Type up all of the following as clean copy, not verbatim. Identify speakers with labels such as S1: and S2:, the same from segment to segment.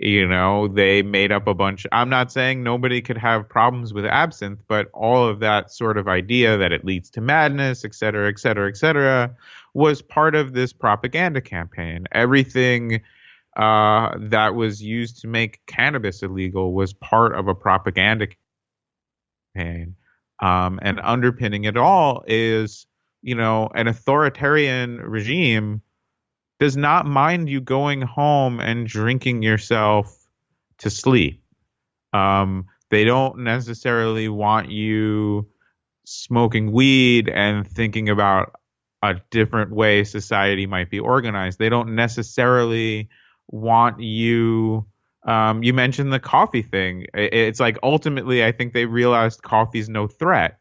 S1: They made up a bunch. I'm not saying nobody could have problems with absinthe, but all of that sort of idea that it leads to madness, et cetera, et cetera, et cetera, was part of this propaganda campaign. Everything that was used to make cannabis illegal was part of a propaganda campaign. And underpinning it all is, an authoritarian regime does not mind you going home and drinking yourself to sleep. They don't necessarily want you smoking weed and thinking about a different way society might be organized. They don't necessarily want you. You mentioned the coffee thing. It's like ultimately, I think they realized coffee's no threat.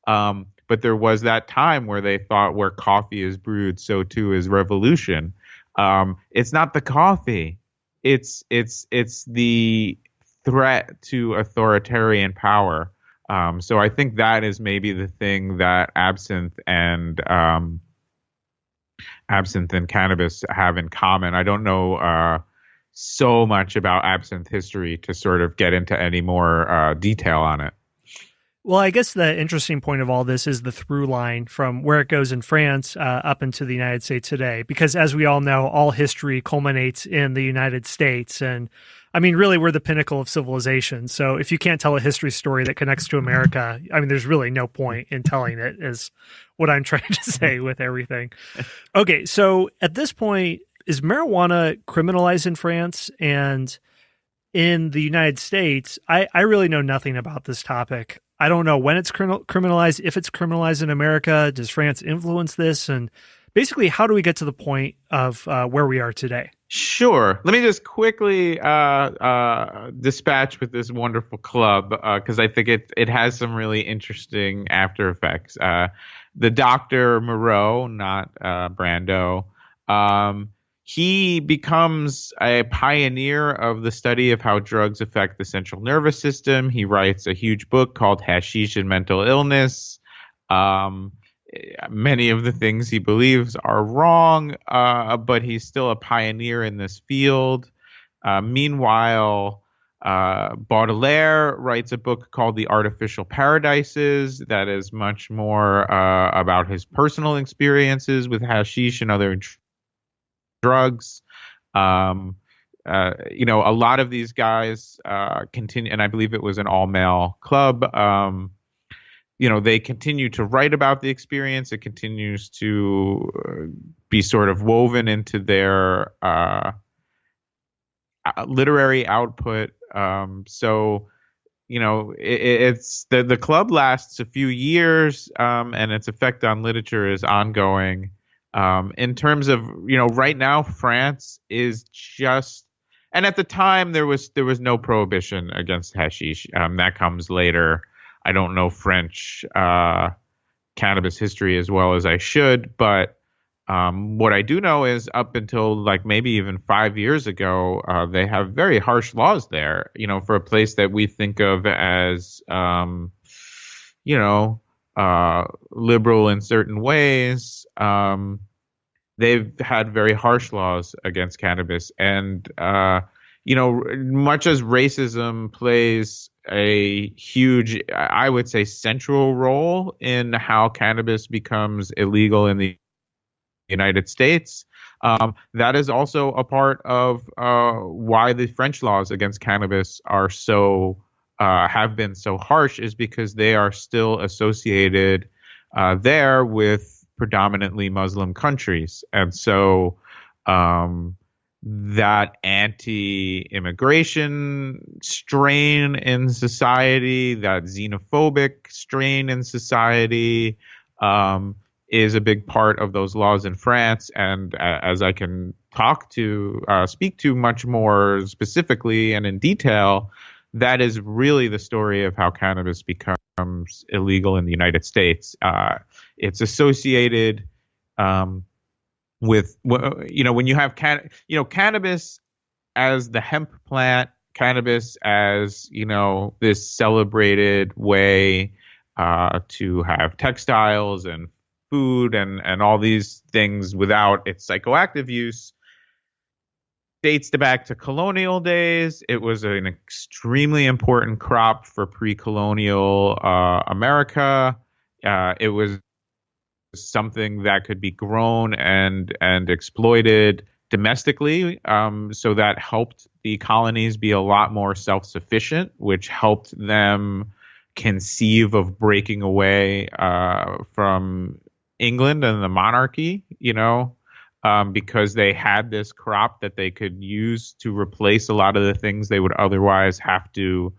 S1: But there was that time where they thought where coffee is brewed, so too is revolution. It's not the coffee. It's the threat to authoritarian power. So I think that is maybe the thing that absinthe and cannabis have in common. I don't know so much about absinthe history to sort of get into any more detail on it.
S2: Well, I guess the interesting point of all this is the through line from where it goes in France up into the United States today. Because as we all know, all history culminates in the United States. And I mean, really, we're the pinnacle of civilization. So if you can't tell a history story that connects to America, I mean, there's really no point in telling it, is what I'm trying to say with everything. Okay, so at this point, is marijuana criminalized in France? And in the United States, I really know nothing about this topic. I don't know when it's criminalized, if it's criminalized in America. Does France influence this? And basically, how do we get to the point of where we are today?
S1: Sure. Let me just quickly dispatch with this wonderful club because I think it has some really interesting after effects. The Dr. Moreau, not Brando, he becomes a pioneer of the study of how drugs affect the central nervous system. He writes a huge book called Hashish and Mental Illness. Many of the things he believes are wrong, but he's still a pioneer in this field. Meanwhile, Baudelaire writes a book called The Artificial Paradises that is much more about his personal experiences with hashish and other drugs. A lot of these guys continue, and I believe it was an all-male club. They continue to write about the experience. It continues to be sort of woven into their literary output. It's the club lasts a few years, and its effect on literature is ongoing. In terms of, right now, France is just, and at the time there was no prohibition against hashish. That comes later. I don't know French cannabis history as well as I should, but what I do know is up until like maybe even 5 years ago, they have very harsh laws there, for a place that we think of as, liberal in certain ways. They've had very harsh laws against cannabis. And, much as racism plays a huge, I would say, central role in how cannabis becomes illegal in the United States, that is also a part of why the French laws against cannabis are have been so harsh, is because they are still associated there with predominantly Muslim countries. And so that anti-immigration strain in society, that xenophobic strain in society, is a big part of those laws in France. And as I can speak to much more specifically and in detail, that is really the story of how cannabis becomes illegal in the United States. It's associated with, when you have cannabis as the hemp plant, cannabis as, this celebrated way to have textiles and food and all these things without its psychoactive use. dates back to colonial days. It was an extremely important crop for pre-colonial America. It was something that could be grown and exploited domestically. So that helped the colonies be a lot more self-sufficient, which helped them conceive of breaking away from England and the monarchy, because they had this crop that they could use to replace a lot of the things they would otherwise have to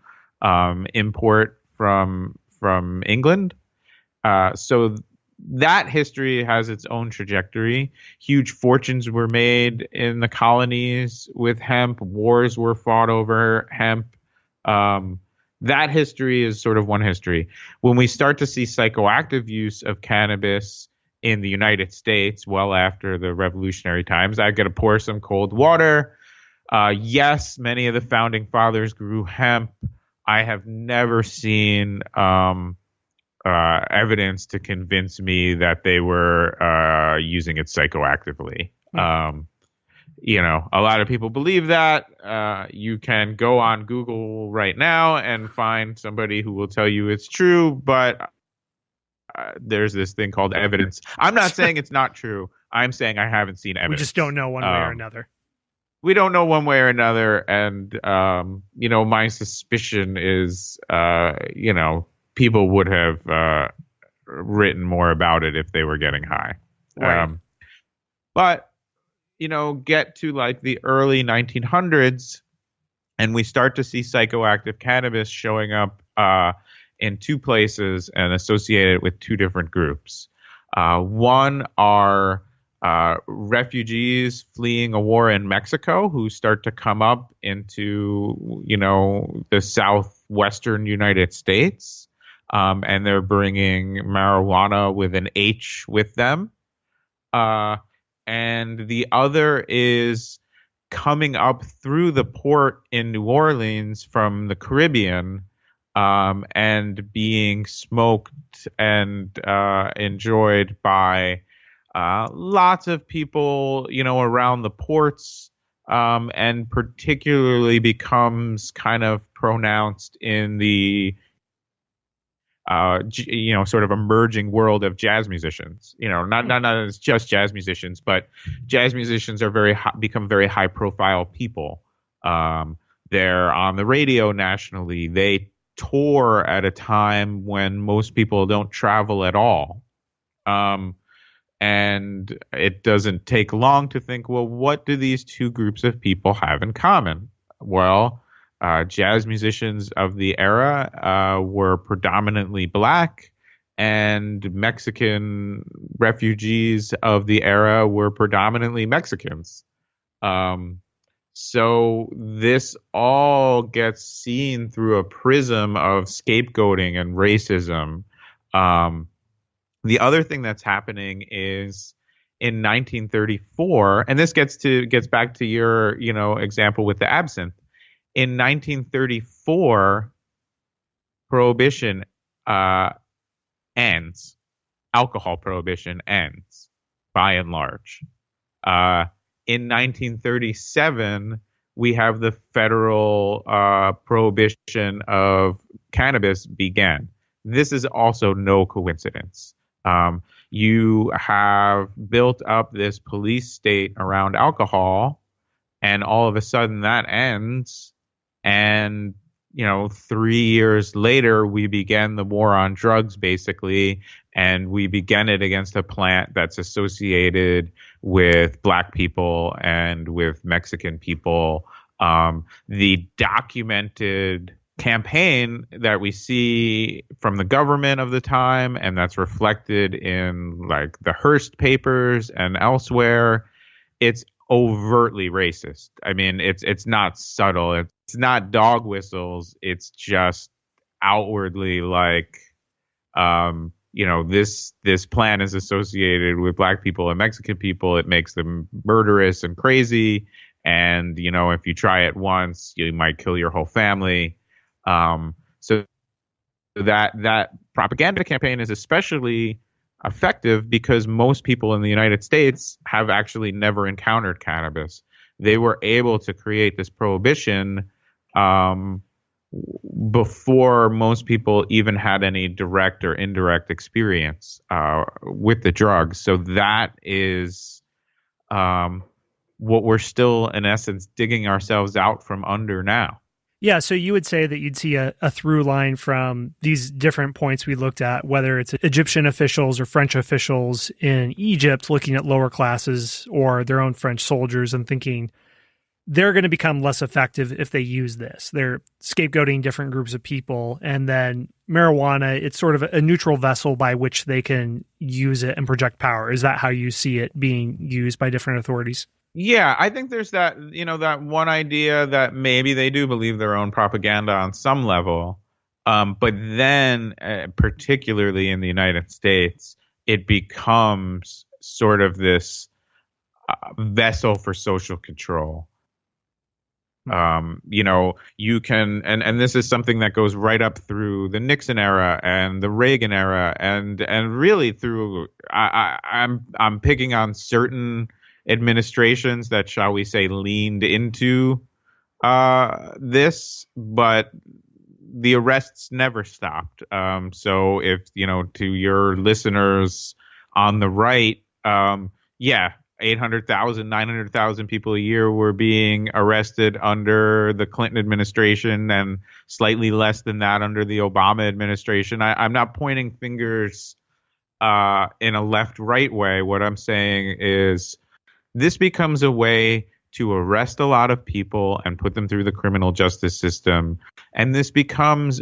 S1: import from England. So that history has its own trajectory. Huge fortunes were made in the colonies with hemp. Wars were fought over hemp. That history is sort of one history. When we start to see psychoactive use of cannabis in the United States, well after the revolutionary times, I got to pour some cold water. Yes, many of the founding fathers grew hemp. I have never seen evidence to convince me that they were using it psychoactively. A lot of people believe that. You can go on Google right now and find somebody who will tell you it's true, but there's this thing called evidence. I'm not saying it's not true. I'm saying I haven't seen evidence.
S2: We just don't know one way or another.
S1: We don't know one way or another. And, my suspicion is, people would have written more about it if they were getting high.
S2: Right.
S1: But, get to like the early 1900s and we start to see psychoactive cannabis showing up in two places and associated with two different groups. One are refugees fleeing a war in Mexico who start to come up into, the southwestern United States. And they're bringing marijuana with an H with them. And the other is coming up through the port in New Orleans from the Caribbean, and being smoked and enjoyed by lots of people, around the ports, and particularly becomes kind of pronounced in the sort of emerging world of jazz musicians. Not as just jazz musicians, but jazz musicians are become very high profile people. They're on the radio nationally. They tour at a time when most people don't travel at all. And it doesn't take long to think, well, what do these two groups of people have in common? Well, jazz musicians of the era were predominantly black, and Mexican refugees of the era were predominantly Mexicans. So this all gets seen through a prism of scapegoating and racism. The other thing that's happening is in 1934, and this gets back to your example with the absinthe. In 1934, prohibition ends. Alcohol prohibition ends, by and large. In 1937, we have the federal prohibition of cannabis began. This is also no coincidence. You have built up this police state around alcohol, and all of a sudden that ends. And, 3 years later, we began the war on drugs, basically, and we began it against a plant that's associated with black people and with Mexican people. The documented campaign that we see from the government of the time, and that's reflected in like the Hearst papers and elsewhere, it's overtly racist. I mean, it's not subtle. It's not dog whistles. It's just outwardly like, this plan is associated with black people and Mexican people. It makes them murderous and crazy. And, if you try it once, you might kill your whole family. So that propaganda campaign is especially effective because most people in the United States have actually never encountered cannabis. they were able to create this prohibition um, before most people even had any direct or indirect experience with the drugs. So that is what we're still, in essence, digging ourselves out from under now.
S2: Yeah, so you would say that you'd see a through line from these different points we looked at, whether it's Egyptian officials or French officials in Egypt looking at lower classes or their own French soldiers and thinking they're going to become less effective if they use this. They're scapegoating different groups of people. And then marijuana, it's sort of a neutral vessel by which they can use it and project power. Is that how you see it being used by different authorities?
S1: Yeah, I think there's that, that one idea that maybe they do believe their own propaganda on some level. But then, particularly in the United States, it becomes sort of this vessel for social control. You can, and this is something that goes right up through the Nixon era and the Reagan era, and really through. I'm picking on certain administrations that, shall we say, leaned into this, but the arrests never stopped. So if, to your listeners on the right, 800,000, 900,000 people a year were being arrested under the Clinton administration and slightly less than that under the Obama administration. I'm not pointing fingers in a left-right way. What I'm saying is, this becomes a way to arrest a lot of people and put them through the criminal justice system. And this becomes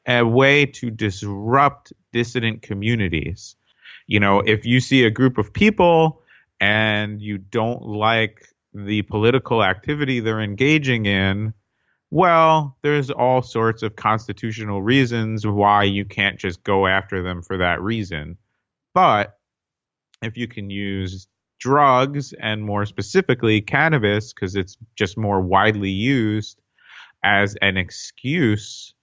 S1: a way to disrupt dissident communities. If you see a group of people and you don't like the political activity they're engaging in, well, there's all sorts of constitutional reasons why you can't just go after them for that reason. But if you can use drugs, and more specifically cannabis, because it's just more widely used as an excuse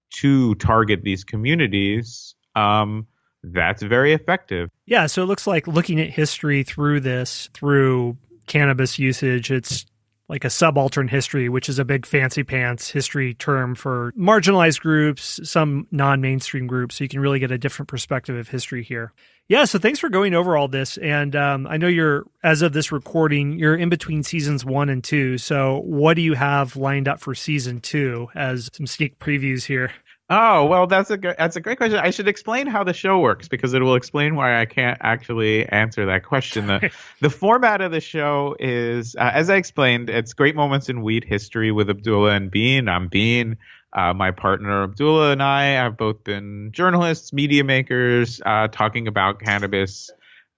S1: to target these communities, that's very effective.
S2: Yeah, so it looks like looking at history through cannabis usage, it's like a subaltern history, which is a big fancy pants history term for marginalized groups, some non-mainstream groups. So you can really get a different perspective of history here. Yeah, so thanks for going over all this. And I know as of this recording, you're in between seasons 1 and 2. So what do you have lined up for season 2 as some sneak previews here?
S1: Oh, well, that's a great question. I should explain how the show works, because it will explain why I can't actually answer that question. The format of the show is, as I explained, it's Great Moments in Weed History with Abdullah and Bean. I'm Bean. My partner Abdullah and I have both been journalists, media makers, talking about cannabis.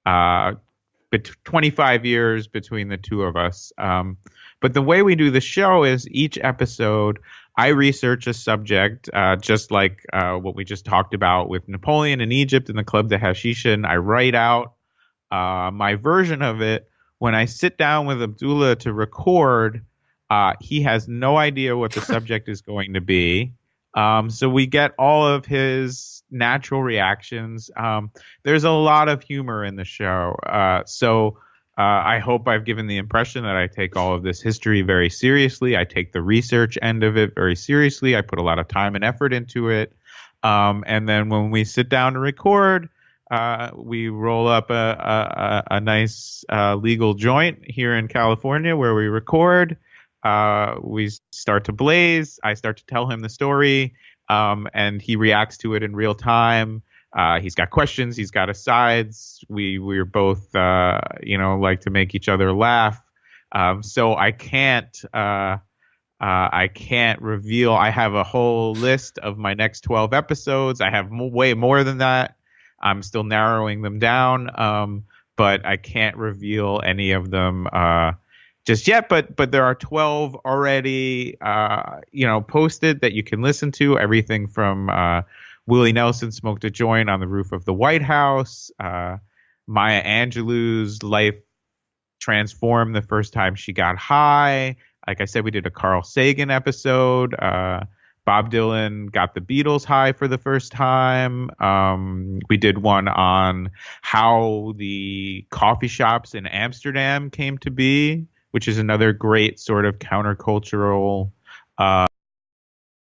S1: 25 years between the two of us. But the way we do the show is each episode, I research a subject, just like what we just talked about with Napoleon in Egypt and the Club de Hashischin. I write out my version of it. When I sit down with Abdullah to record, he has no idea what the subject is going to be. So we get all of his natural reactions. There's a lot of humor in the show. So I hope I've given the impression that I take all of this history very seriously. I take the research end of it very seriously. I put a lot of time and effort into it. And then when we sit down to record, we roll up a nice legal joint here in California where we record. We start to blaze. I start to tell him the story, and he reacts to it in real time. He's got questions. He's got asides. We're both, like to make each other laugh. So I can't reveal. I have a whole list of my next 12 episodes. I have way more than that. I'm still narrowing them down. But I can't reveal any of them, just yet. But there are 12 already, posted that you can listen to. Everything from, Willie Nelson smoked a joint on the roof of the White House. Maya Angelou's life transformed the first time she got high. Like I said, we did a Carl Sagan episode. Bob Dylan got the Beatles high for the first time. We did one on how the coffee shops in Amsterdam came to be, which is another great sort of countercultural